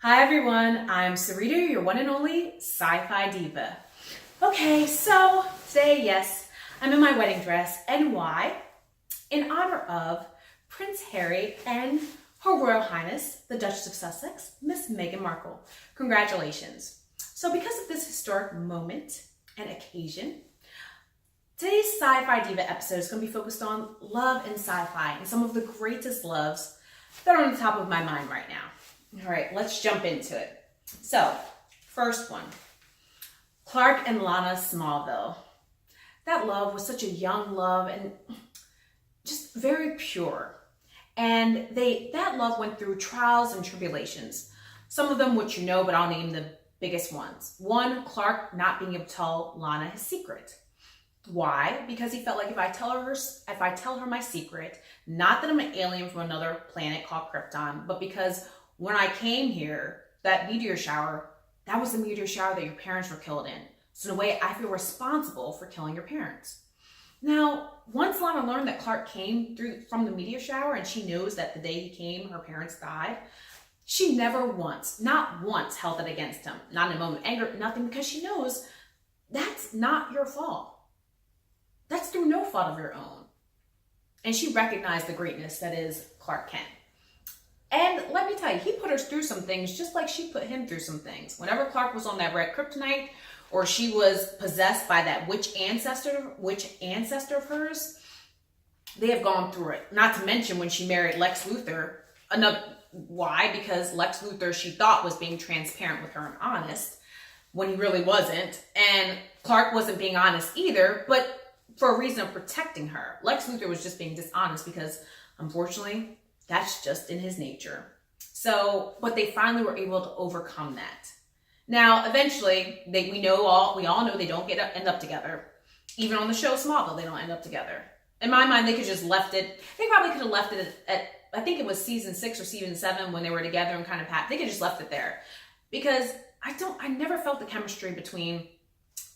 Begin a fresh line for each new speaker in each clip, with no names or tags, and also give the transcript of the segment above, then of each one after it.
Hi everyone, I'm Sarita, your one and only sci-fi diva. Okay, so today, yes, I'm in my wedding dress, and why? In honor of Prince Harry and Her Royal Highness, the Duchess of Sussex, Miss Meghan Markle. Congratulations. So because of this historic moment and occasion, today's Sci-Fi Diva episode is going to be focused on love and sci-fi and some of the greatest loves that are on the top of my mind right now. All right, let's jump into it. So, first one, Clark and Lana Smallville. That love was such a young love and just very pure. And that love went through trials and tribulations. Some of them which you know, but I'll name the biggest ones. One, Clark not being able to tell Lana his secret. Why? Because he felt like if I tell her my secret, not that I'm an alien from another planet called Krypton, but because when I came here, that meteor shower, that was the meteor shower that your parents were killed in. So in a way, I feel responsible for killing your parents. Now, once Lana learned that Clark came from the meteor shower and she knows that the day he came, her parents died, she never once, not once, held it against him. Not in a moment of anger, nothing, because she knows that's not your fault. That's through no fault of your own. And she recognized the greatness that is Clark Kent. And let me tell you, he put her through some things just like she put him through some things. Whenever Clark was on that red kryptonite, or she was possessed by that witch ancestor of hers, they have gone through it. Not to mention when she married Lex Luthor. Why? Because Lex Luthor, she thought, was being transparent with her and honest, when he really wasn't. And Clark wasn't being honest either, but for a reason of protecting her. Lex Luthor was just being dishonest because, unfortunately, that's just in his nature. So, but they finally were able to overcome that. Now, eventually, we all know they don't end up together. Even on the show Smallville, they don't end up together. In my mind, they could just left it. They probably could have left it at I think it was season 6 or season 7 when they were together and kind of they could just left it there, because I never felt the chemistry between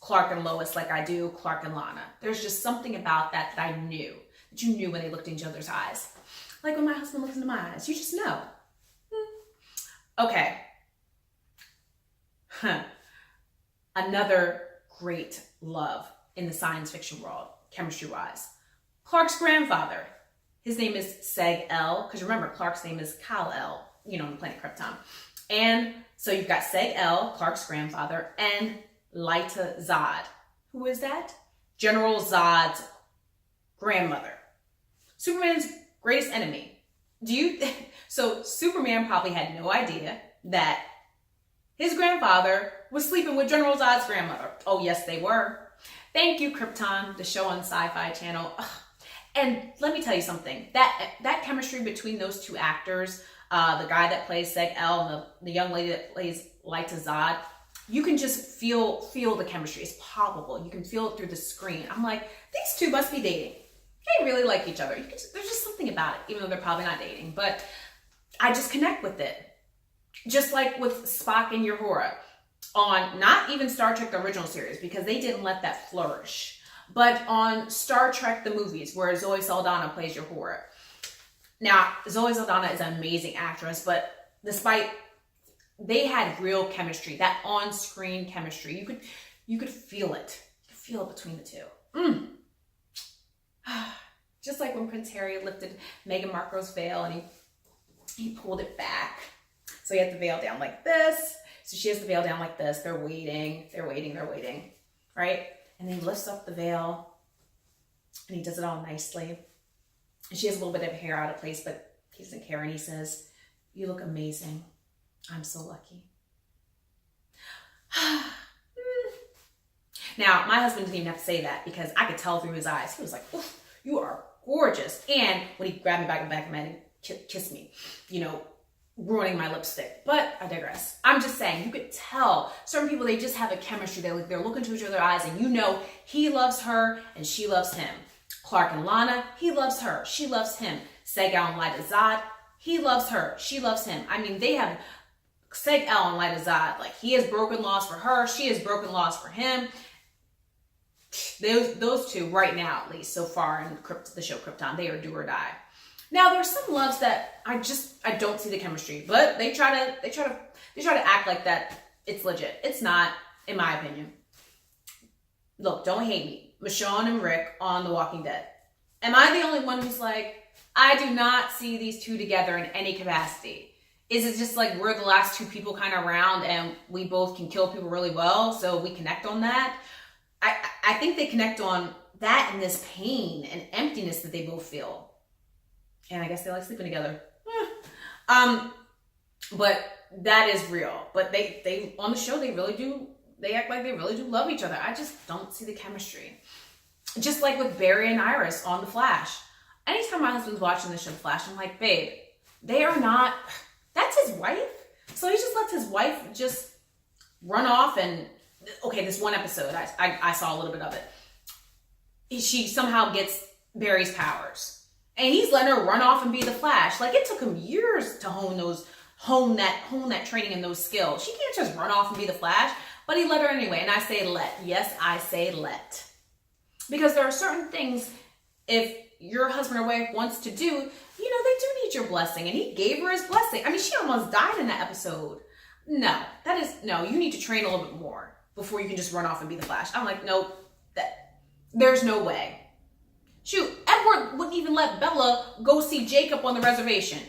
Clark and Lois like I do Clark and Lana. There's just something about that I knew, that you knew when they looked in each other's eyes. Like when my husband looks into my eyes, you just know. Okay. Another great love in the science fiction world, chemistry-wise. Clark's grandfather. His name is Seg-El, because remember, Clark's name is Kal-El, on the planet Krypton. And so you've got Seg-El, Clark's grandfather, and Lyta Zod. Who is that? General Zod's grandmother. Superman's greatest enemy. So Superman probably had no idea that his grandfather was sleeping with General Zod's grandmother. Oh, yes, they were. Thank you, Krypton, the show on Sci-Fi Channel. Ugh. And let me tell you something. That chemistry between those two actors, the guy that plays Seg-El and the young lady that plays Lyta Zod, you can just feel the chemistry. It's palpable. You can feel it through the screen. I'm like, these two must be dating. They really like each other. There's just something about it, even though they're probably not dating. But I just connect with it. Just like with Spock and Uhura on not even Star Trek, the original series, because they didn't let that flourish. But on Star Trek, the movies, where Zoe Saldana plays Uhura. Now, Zoe Saldana is an amazing actress, but despite they had real chemistry, that on-screen chemistry, you could feel it. You could feel it between the two. Just like when Prince Harry lifted Meghan Markle's veil and he pulled it back. So he had the veil down like this. So she has the veil down like this. They're waiting, right? And then he lifts up the veil and he does it all nicely. And she has a little bit of hair out of place, but he doesn't care. And he says, "You look amazing. I'm so lucky." Now, my husband didn't even have to say that because I could tell through his eyes. He was like, "Oof, you are gorgeous." And when he grabbed me back in the back of my head and kissed me, ruining my lipstick. But I digress. I'm just saying, you could tell certain people, they just have a chemistry. They're looking into each other's eyes, and he loves her and she loves him. Clark and Lana, he loves her, she loves him. Seg-El and Lyta Zod, he loves her, she loves him. I mean, they have Seg-El and Lyta Zod, like he has broken laws for her, she has broken laws for him. Those two right now, at least so far in the show Krypton, they are do or die. Now there's some loves that I don't see the chemistry, but they try to act like that it's legit. It's not, in my opinion. Look, don't hate me. Michonne and Rick on The Walking Dead. Am I the only one who's like, I do not see these two together in any capacity? Is it just like we're the last two people kind of around and we both can kill people really well, so we connect on that? I think they connect on that and this pain and emptiness that they both feel. And I guess they like sleeping together. But that is real. But they on the show, they act like they really do love each other. I just don't see the chemistry. Just like with Barry and Iris on The Flash. Anytime my husband's watching the show The Flash, I'm like, babe, they are not, that's his wife? So he just lets his wife just run off and, okay, this one episode, I saw a little bit of it. She somehow gets Barry's powers. And he's letting her run off and be the Flash. Like, it took him years to hone that training and those skills. She can't just run off and be the Flash, but he let her anyway. And I say let. Yes, I say let. Because there are certain things, if your husband or wife wants to do, they do need your blessing. And he gave her his blessing. I mean, she almost died in that episode. No, you need to train a little bit more before you can just run off and be the Flash. I'm like, nope, there's no way. Shoot, Edward wouldn't even let Bella go see Jacob on the reservation.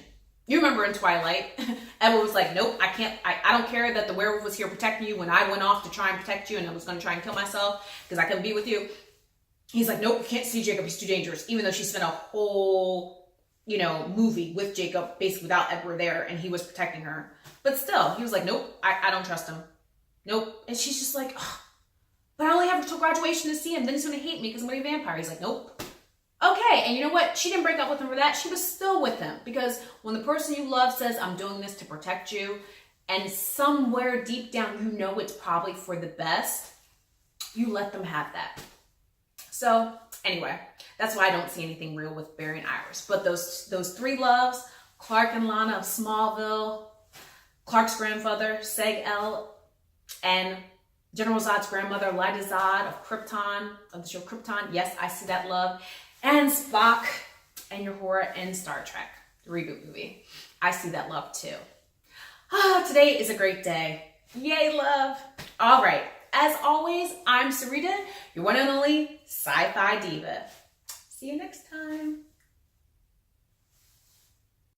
You remember in Twilight, Edward was like, nope, I can't, I don't care that the werewolf was here protecting you when I went off to try and protect you and I was going to try and kill myself because I couldn't be with you. He's like, nope, you can't see Jacob, he's too dangerous. Even though she spent a whole, movie with Jacob, basically without Edward there, and he was protecting her. But still, he was like, nope, I don't trust him. Nope. And she's just like, oh, but I only have until graduation to see him. Then he's going to hate me because I'm going to be a vampire. He's like, nope. Okay, and you know what? She didn't break up with him for that. She was still with him because when the person you love says, I'm doing this to protect you, and somewhere deep down it's probably for the best, you let them have that. So anyway, that's why I don't see anything real with Barry and Iris. But those three loves, Clark and Lana of Smallville, Clark's grandfather, Seg-El, and General Zod's grandmother, Lyda Zod of Krypton, of the show Krypton. Yes, I see that love. And Spock and Uhura in Star Trek, the reboot movie. I see that love too. Today is a great day. Yay, love. All right. As always, I'm Sarita, your one and only sci-fi diva. See you next time.